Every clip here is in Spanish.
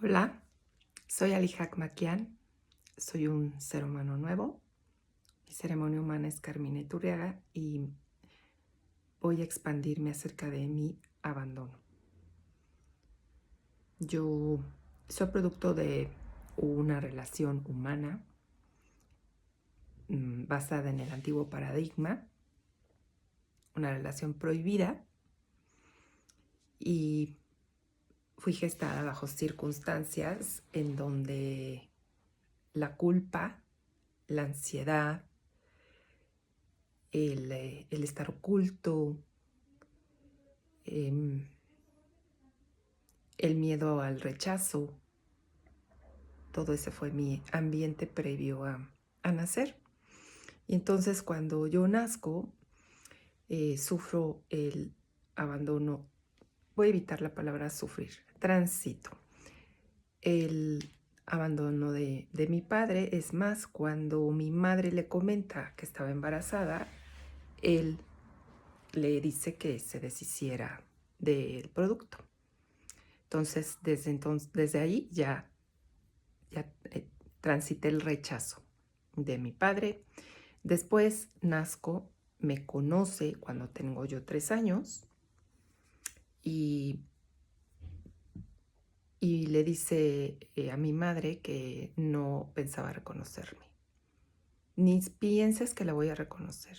Hola, soy Ali Hakmakian, soy un ser humano nuevo. Mi ceremonia humana es Carmina Iturriaga y voy a expandirme acerca de mi abandono. Yo soy producto de una relación humana basada en el antiguo paradigma, una relación prohibida, y fui gestada bajo circunstancias en donde la culpa, la ansiedad, el estar oculto, el miedo al rechazo, todo ese fue mi ambiente previo a nacer. Y entonces cuando yo nazco, sufro el abandono. Voy a evitar la palabra sufrir, transito el abandono de mi padre. Es más, cuando mi madre le comenta que estaba embarazada, él le dice que se deshiciera del producto. Entonces, desde ahí ya transité el rechazo de mi padre. Después nazco, me conoce cuando tengo yo 3 años y le dice a mi madre que no pensaba reconocerme. Ni pienses que la voy a reconocer.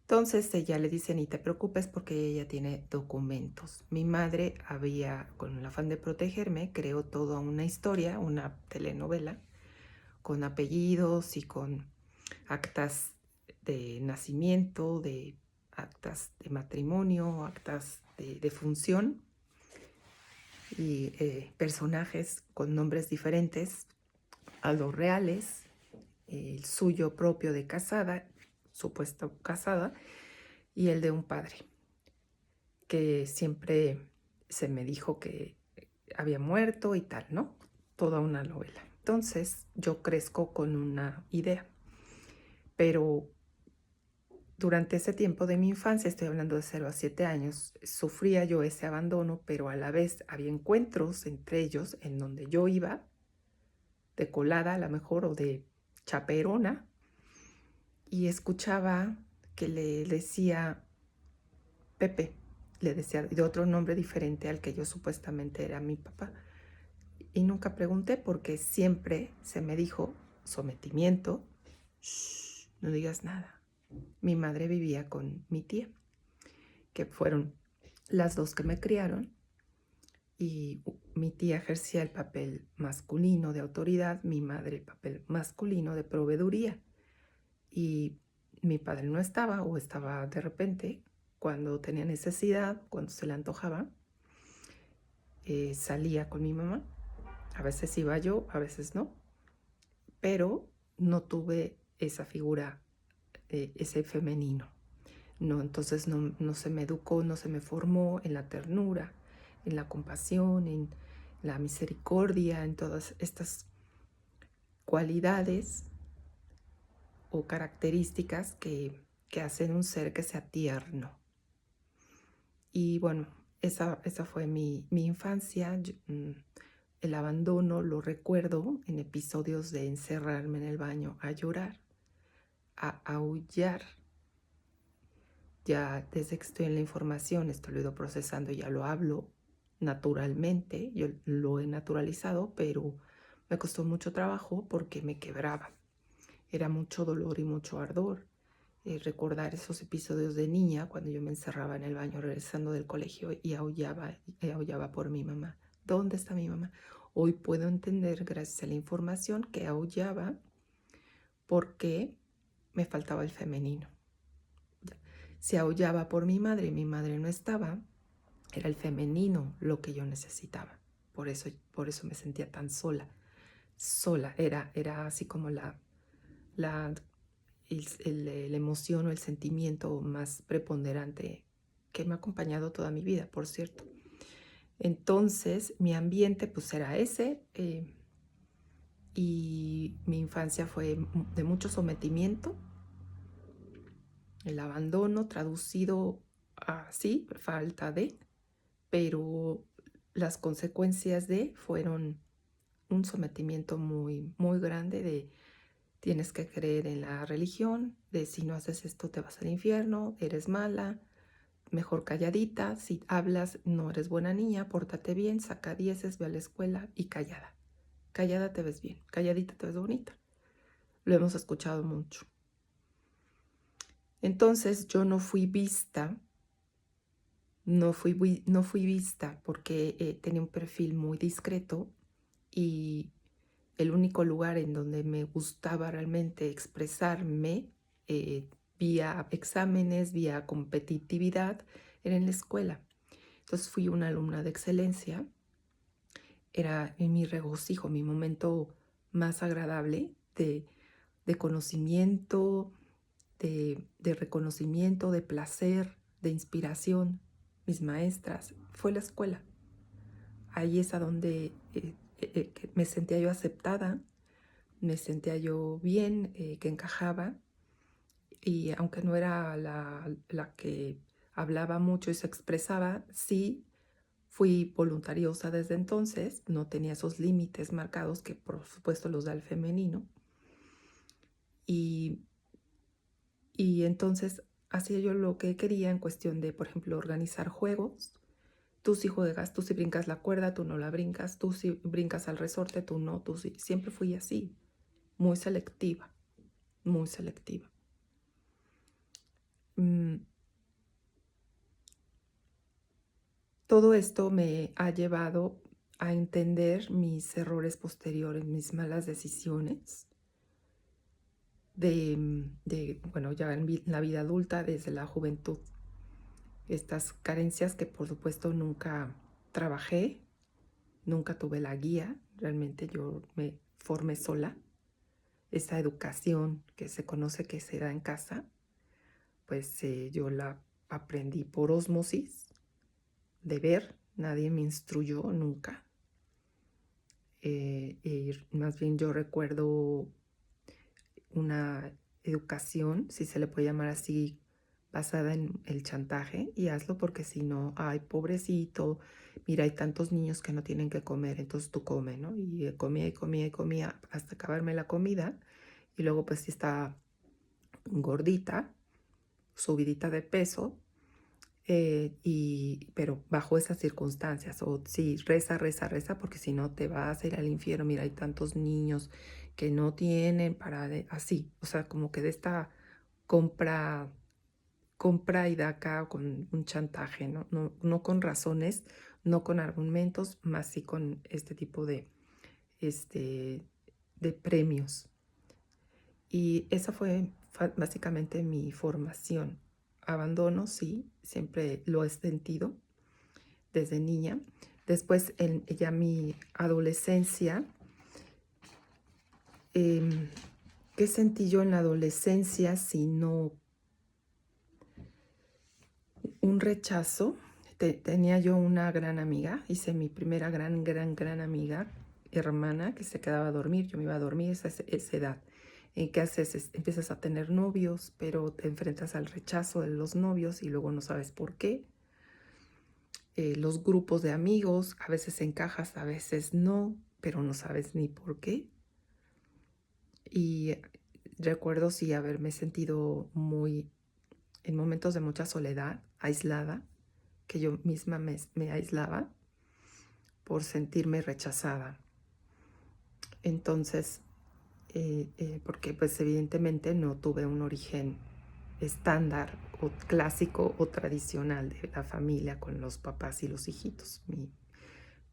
Entonces ella le dice, ni te preocupes porque ella tiene documentos. Mi madre con el afán de protegerme, creó toda una historia, una telenovela, con apellidos y con actas de nacimiento, de actas de matrimonio, actas de función y personajes con nombres diferentes a los reales, el suyo propio de casada, supuesto casada, y el de un padre, que siempre se me dijo que había muerto y tal, ¿no? Toda una novela. Entonces yo crezco con una idea, pero durante ese tiempo de mi infancia, estoy hablando de 0 a 7 años, sufría yo ese abandono, pero a la vez había encuentros entre ellos en donde yo iba de colada a lo mejor o de chaperona y escuchaba que le decía Pepe, le decía de otro nombre diferente al que yo supuestamente era mi papá. Y nunca pregunté porque siempre se me dijo sometimiento, shh, no digas nada. Mi madre vivía con mi tía, que fueron las dos que me criaron, y mi tía ejercía el papel masculino de autoridad, mi madre el papel masculino de proveeduría. Y mi padre no estaba o estaba de repente cuando tenía necesidad, cuando se le antojaba, salía con mi mamá. A veces iba yo, a veces no, pero no tuve esa figura, ese femenino. No, entonces no se me educó, no se me formó en la ternura, en la compasión, en la misericordia, en todas estas cualidades o características que hacen un ser que sea tierno. Y bueno, esa fue mi infancia. El abandono lo recuerdo en episodios de encerrarme en el baño a llorar, a aullar. Ya desde que estoy en la información, esto lo he ido procesando, ya lo hablo naturalmente, yo lo he naturalizado, pero me costó mucho trabajo porque me quebraba. Era mucho dolor y mucho ardor. Recordar esos episodios de niña cuando yo me encerraba en el baño regresando del colegio y aullaba por mi mamá. ¿Dónde está mi mamá? Hoy puedo entender, gracias a la información, que aullaba porque me faltaba el femenino. Si aullaba por mi madre y mi madre no estaba, era el femenino lo que yo necesitaba. Por eso me sentía tan sola. Sola, era así como la emoción o el sentimiento más preponderante que me ha acompañado toda mi vida, por cierto. Entonces, mi ambiente pues era ese, y mi infancia fue de mucho sometimiento, el abandono traducido así, falta de, pero las consecuencias fueron un sometimiento muy, muy grande de tienes que creer en la religión, de si no haces esto te vas al infierno, eres mala, mejor calladita, si hablas no eres buena niña, pórtate bien, saca dieces, ve a la escuela y callada. Callada te ves bien, calladita te ves bonita. Lo hemos escuchado mucho. Entonces yo no fui vista, no fui vista porque tenía un perfil muy discreto y el único lugar en donde me gustaba realmente expresarme eh, vía exámenes, vía competitividad, era en la escuela. Entonces fui una alumna de excelencia. Era en mi regocijo, mi momento más agradable de conocimiento, de reconocimiento, de placer, de inspiración. Mis maestras, fue la escuela. Ahí es a donde me sentía yo aceptada, me sentía yo bien, que encajaba. Y aunque no era la que hablaba mucho y se expresaba, sí fui voluntariosa desde entonces, no tenía esos límites marcados que por supuesto los da el femenino. Y, y entonces hacía yo lo que quería en cuestión de, por ejemplo, organizar juegos. Tú sí juegas, tú sí brincas la cuerda, tú no la brincas, tú sí brincas al resorte, tú no, tú sí. Siempre fui así, muy selectiva, muy selectiva. Todo esto me ha llevado a entender mis errores posteriores, mis malas decisiones bueno, ya en la vida adulta, desde la juventud. Estas carencias que por supuesto nunca trabajé, nunca tuve la guía, realmente yo me formé sola. Esa educación que se conoce que se da en casa, pues yo la aprendí por ósmosis, de ver, nadie me instruyó nunca. Y más bien yo recuerdo una educación, si se le puede llamar así, basada en el chantaje, y hazlo porque si no, ay, pobrecito, mira, hay tantos niños que no tienen que comer, entonces tú come, ¿no? Y comía y comía y comía hasta acabarme la comida, y luego pues si está gordita, subidita de peso, pero bajo esas circunstancias, o sí, reza, reza, reza, porque si no te vas a ir al infierno. Mira, hay tantos niños que no tienen así, o sea, como que de esta compra, compra y daca con un chantaje, ¿no? No, no con razones, no con argumentos, más sí con este tipo este, de premios. Y esa fue básicamente mi formación. Abandono, sí, siempre lo he sentido desde niña. Después, en ya mi adolescencia, ¿qué sentí yo en la adolescencia sino un rechazo? Tenía yo una gran amiga, hice mi primera gran amiga, hermana, que se quedaba a dormir. Yo me iba a dormir esa edad. ¿Qué haces? Empiezas a tener novios, pero te enfrentas al rechazo de los novios y luego no sabes por qué. Los grupos de amigos, a veces encajas, a veces no, pero no sabes ni por qué. Y recuerdo sí haberme sentido en momentos de mucha soledad, aislada, que yo misma me aislaba por sentirme rechazada. Entonces, porque pues evidentemente no tuve un origen estándar o clásico o tradicional de la familia con los papás y los hijitos.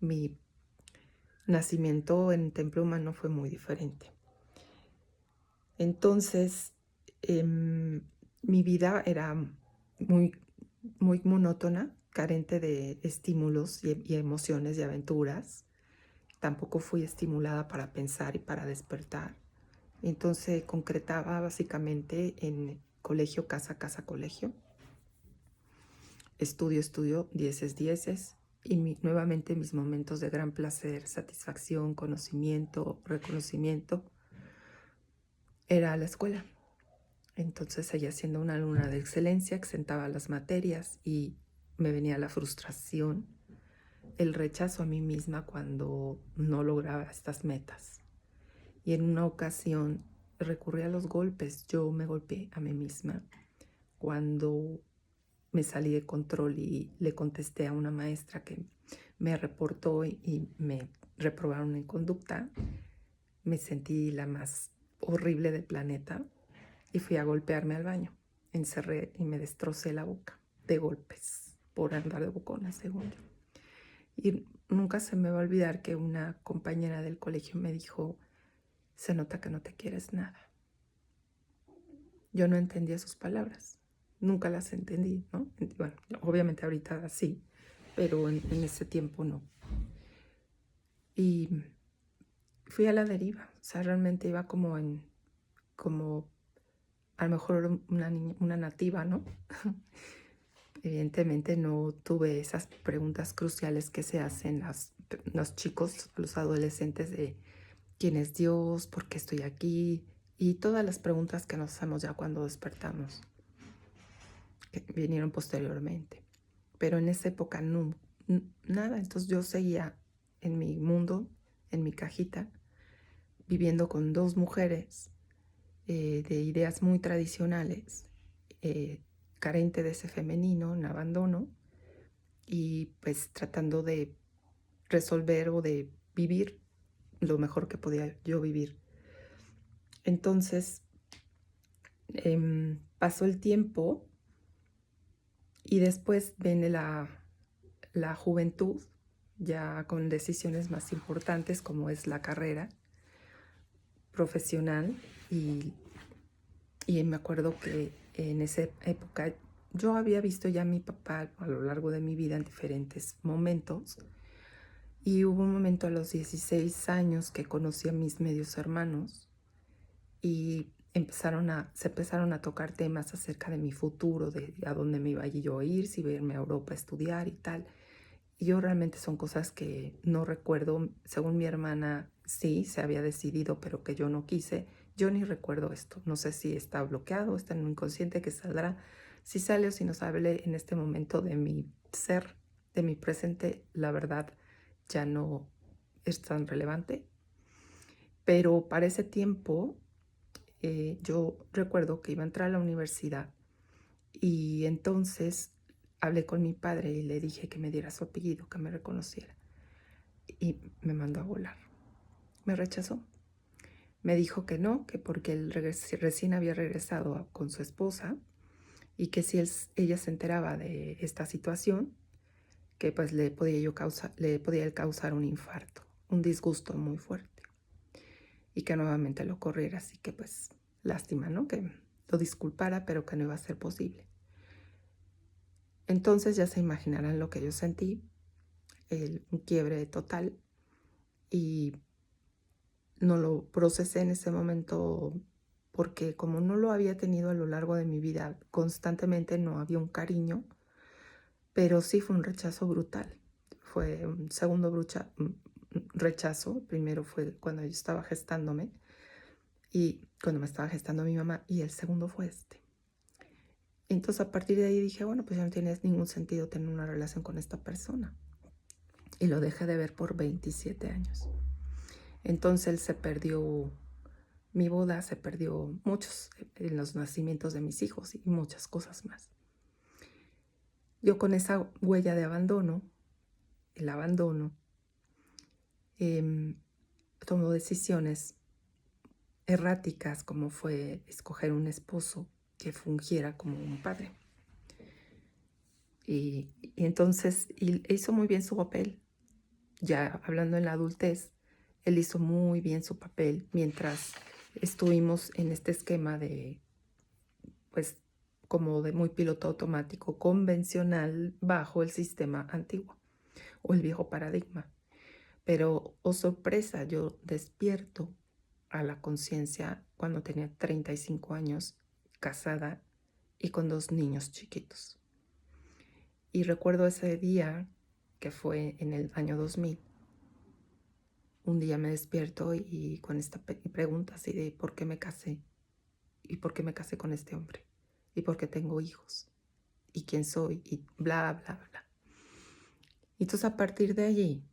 Mi nacimiento en Templo Humano fue muy diferente. Entonces, mi vida era muy, muy monótona, carente de estímulos y emociones y aventuras. Tampoco fui estimulada para pensar y para despertar. Entonces concretaba básicamente en colegio, casa, casa, colegio. Estudio, estudio, dieces, dieces. Y nuevamente mis momentos de gran placer, satisfacción, conocimiento, reconocimiento, era la escuela. Entonces seguía siendo una alumna de excelencia, exentaba las materias y me venía la frustración el rechazo a mí misma cuando no lograba estas metas. Y en una ocasión recurrí a los golpes. Yo me golpeé a mí misma cuando me salí de control y le contesté a una maestra que me reportó y me reprobaron en conducta. Me sentí la más horrible del planeta y fui a golpearme al baño. Encerré y me destrocé la boca de golpes por andar de bocona, según yo. Y nunca se me va a olvidar que una compañera del colegio me dijo: se nota que no te quieres nada. Yo no entendía sus palabras, nunca las entendí, ¿no? Bueno, obviamente ahorita sí, pero en ese tiempo no. Y fui a la deriva, o sea, realmente iba como a lo mejor una nativa, ¿no? Evidentemente no tuve esas preguntas cruciales que se hacen los chicos, los adolescentes, de quién es Dios, por qué estoy aquí, y todas las preguntas que nos hacemos ya cuando despertamos, que vinieron posteriormente. Pero en esa época no, nada. Entonces yo seguía en mi mundo, en mi cajita, viviendo con dos mujeres de ideas muy tradicionales, carente de ese femenino, en abandono, y pues tratando de resolver o de vivir lo mejor que podía yo vivir. Entonces pasó el tiempo y después viene la juventud, ya con decisiones más importantes como es la carrera profesional, y me acuerdo que en esa época yo había visto ya a mi papá a lo largo de mi vida en diferentes momentos, y hubo un momento a los 16 años que conocí a mis medios hermanos y se empezaron a tocar temas acerca de mi futuro, de a dónde me iba yo a ir, si iba a irme a Europa a estudiar y tal. Y yo realmente son cosas que no recuerdo. Según mi hermana, sí, se había decidido, pero que yo no quise. Yo ni recuerdo esto. No sé si está bloqueado, está en un inconsciente que saldrá. Si sale o si no sale en este momento de mi ser, de mi presente, la verdad ya no es tan relevante. Pero para ese tiempo yo recuerdo que iba a entrar a la universidad y entonces hablé con mi padre y le dije que me diera su apellido, que me reconociera. Y me mandó a volar. Me rechazó. Me dijo que no, que porque él recién había regresado con su esposa y que si ella se enteraba de esta situación, que pues le podía él causar un infarto, un disgusto muy fuerte, y que nuevamente lo corriera. Así que pues lástima, ¿no? Que lo disculpara, pero que no iba a ser posible. Entonces ya se imaginarán lo que yo sentí, un quiebre total, y no lo procesé en ese momento porque como no lo había tenido a lo largo de mi vida constantemente, no había un cariño, pero sí fue un rechazo brutal. Fue un segundo rechazo. Primero fue cuando yo estaba gestándome y cuando me estaba gestando mi mamá, y el segundo fue este. Entonces a partir de ahí dije, bueno, pues ya no tiene ningún sentido tener una relación con esta persona. Y lo dejé de ver por 27 años. Entonces él se perdió mi boda, se perdió muchos en los nacimientos de mis hijos y muchas cosas más. Yo con esa huella de abandono, el abandono, tomo decisiones erráticas, como fue escoger un esposo que fungiera como un padre. Y entonces hizo muy bien su papel. Ya hablando en la adultez, él hizo muy bien su papel mientras estuvimos en este esquema de, pues, como de muy piloto automático, convencional, bajo el sistema antiguo o el viejo paradigma. Pero, oh sorpresa, yo despierto a la conciencia cuando tenía 35 años, casada y con 2 niños chiquitos. Y recuerdo ese día, que fue en el año 2000. Un día me despierto y con esta pregunta así de ¿por qué me casé? ¿Y por qué me casé con este hombre? ¿Y por qué tengo hijos? ¿Y quién soy? Y bla, bla, bla. Y entonces a partir de allí,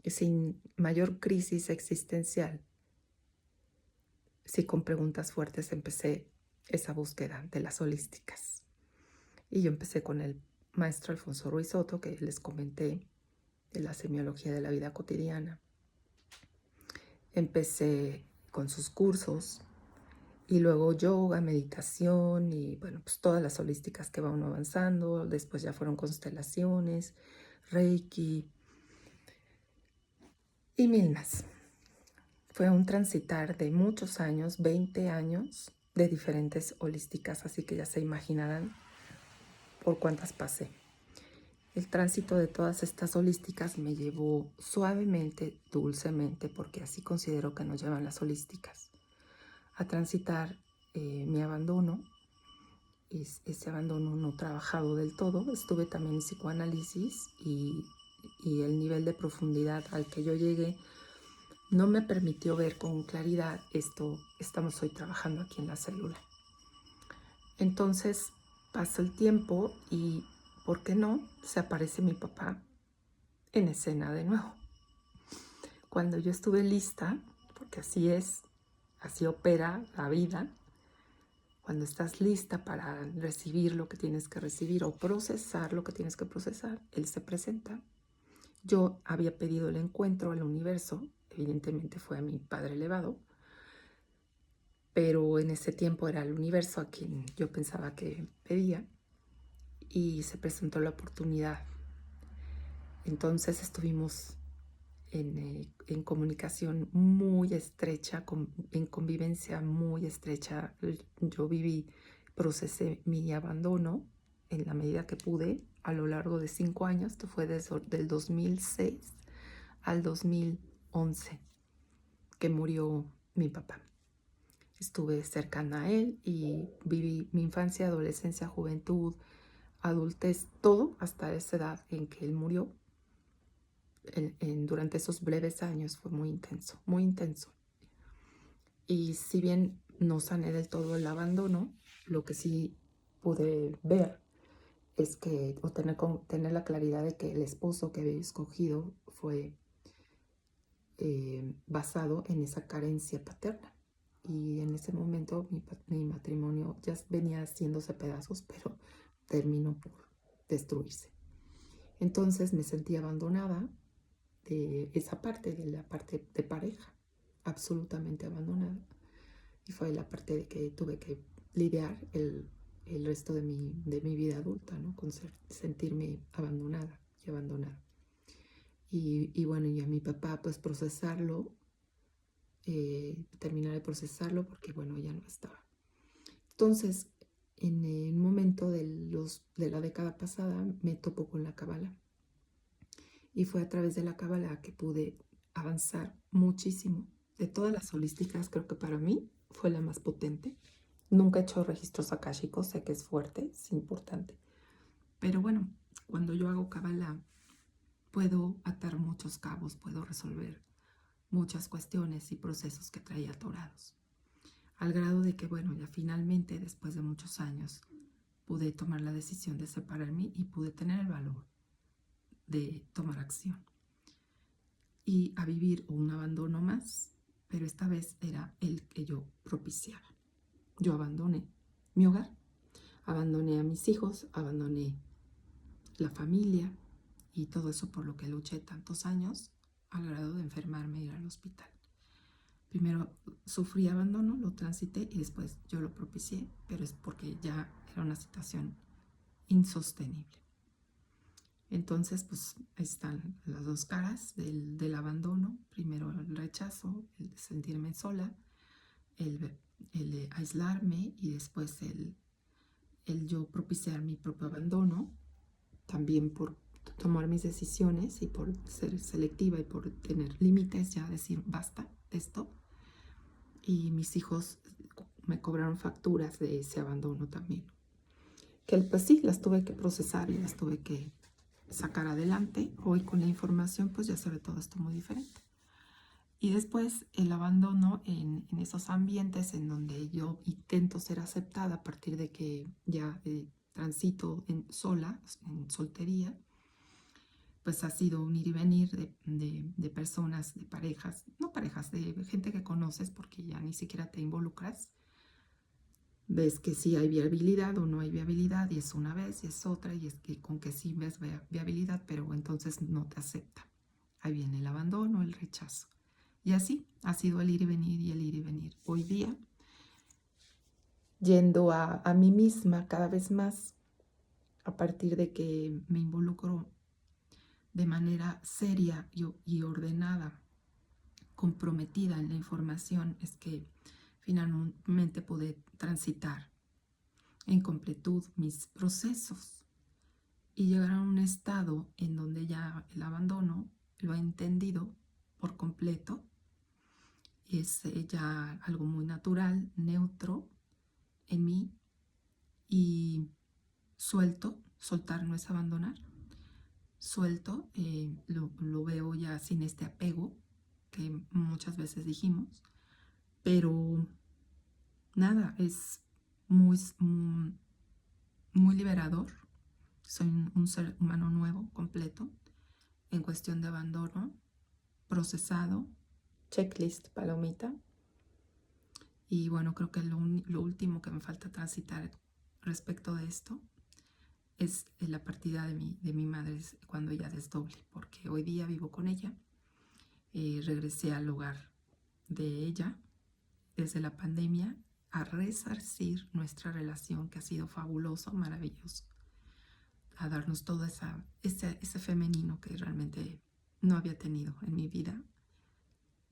sin mayor crisis existencial, sí con preguntas fuertes, empecé esa búsqueda de las holísticas. Y yo empecé con el maestro Alfonso Ruiz Soto, que les comenté, de la semiología de la vida cotidiana. Empecé con sus cursos y luego yoga, meditación y bueno, pues todas las holísticas que va uno avanzando. Después ya fueron constelaciones, Reiki y mil más. Fue un transitar de muchos años, 20 años de diferentes holísticas, así que ya se imaginarán por cuántas pasé. El tránsito de todas estas holísticas me llevó suavemente, dulcemente, porque así considero que nos llevan las holísticas, a transitar mi abandono. Ese abandono no trabajado del todo. Estuve también en psicoanálisis y el nivel de profundidad al que yo llegué no me permitió ver con claridad esto estamos hoy trabajando aquí en la célula. Entonces pasa el tiempo y, ¿por qué no?, se aparece mi papá en escena de nuevo. Cuando yo estuve lista, porque así es, así opera la vida, cuando estás lista para recibir lo que tienes que recibir o procesar lo que tienes que procesar, él se presenta. Yo había pedido el encuentro al universo, evidentemente fue a mi padre elevado, pero en ese tiempo era el universo a quien yo pensaba que pedía y se presentó la oportunidad. Entonces estuvimos en comunicación muy estrecha, en convivencia muy estrecha. Yo viví, procesé mi abandono en la medida que pude a lo largo de 5 años, que fue desde del 2006 al 2011 que murió mi papá. Estuve cercana a él y viví mi infancia, adolescencia, juventud, adultez, todo hasta esa edad en que él murió. Durante esos breves años fue muy intenso, muy intenso. Y si bien no sané del todo el abandono, lo que sí pude ver es que, o tener la claridad de que el esposo que había escogido fue basado en esa carencia paterna. Y en ese momento mi matrimonio ya venía haciéndose pedazos, pero terminó por destruirse. Entonces me sentí abandonada de esa parte, de la parte de pareja, absolutamente abandonada. Y fue la parte de que tuve que lidiar el resto de mi vida adulta, ¿no? Con sentirme abandonada y abandonada. Y bueno, y a mi papá pues procesarlo, terminar de procesarlo porque bueno, ya no estaba. Entonces, en el momento de la década pasada me topo con la cábala. Y fue a través de la cábala que pude avanzar muchísimo. De todas las holísticas, creo que para mí fue la más potente. Nunca he hecho registros akáshicos, sé que es fuerte, es importante. Pero bueno, cuando yo hago cábala, puedo atar muchos cabos, puedo resolver muchas cuestiones y procesos que traía atorados. Al grado de que, bueno, ya finalmente, después de muchos años, pude tomar la decisión de separarme y pude tener el valor de tomar acción y a vivir un abandono más, pero esta vez era el que yo propiciaba. Yo abandoné mi hogar, abandoné a mis hijos, abandoné la familia y todo eso por lo que luché tantos años, al grado de enfermarme e ir al hospital. Primero sufrí abandono, lo transité y después yo lo propicié, pero es porque ya era una situación insostenible. Entonces, pues ahí están las dos caras del abandono. Primero el rechazo, el de sentirme sola, el de aislarme y después el yo propiciar mi propio abandono, también por tomar mis decisiones y por ser selectiva y por tener límites, ya decir basta de esto. Y mis hijos me cobraron facturas de ese abandono también. Que pues sí, las tuve que procesar y las tuve que sacar adelante. Hoy con la información pues ya se ve todo esto muy diferente. Y después el abandono en esos ambientes en donde yo intento ser aceptada a partir de que ya transito sola, en soltería, pues ha sido un ir y venir de personas, de parejas, no parejas, de gente que conoces porque ya ni siquiera te involucras. Ves que sí hay viabilidad o no hay viabilidad y es una vez y es otra y es que con que sí ves viabilidad, pero entonces no te acepta. Ahí viene el abandono, el rechazo. Y así ha sido el ir y venir y el ir y venir. Hoy día, yendo a mí misma cada vez más, a partir de que me involucro de manera seria y ordenada, comprometida en la información, es que finalmente pude transitar en completud mis procesos y llegar a un estado en donde ya el abandono lo he entendido por completo. Es ya algo muy natural, neutro en mí y soltar no es abandonar, suelto, lo veo ya sin este apego que muchas veces dijimos, pero nada, es muy, muy liberador. Soy un ser humano nuevo, completo, en cuestión de abandono, procesado, checklist, palomita. Y bueno, creo que lo último que me falta transitar respecto de esto es la partida de mi madre cuando ella desdoble, porque hoy día vivo con ella. Regresé al hogar de ella desde la pandemia a resarcir nuestra relación, que ha sido fabuloso, maravilloso, a darnos todo ese femenino que realmente no había tenido en mi vida,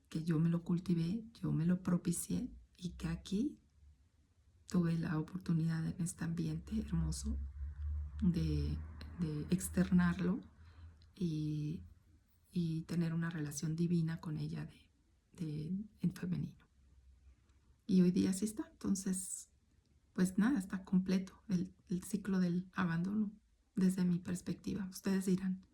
que yo me lo cultivé, yo me lo propicié y que aquí tuve la oportunidad en este ambiente hermoso de externarlo y, y tener una relación divina con ella en femenino. Y hoy día sí está, entonces, pues nada, está completo el ciclo del abandono desde mi perspectiva. Ustedes dirán,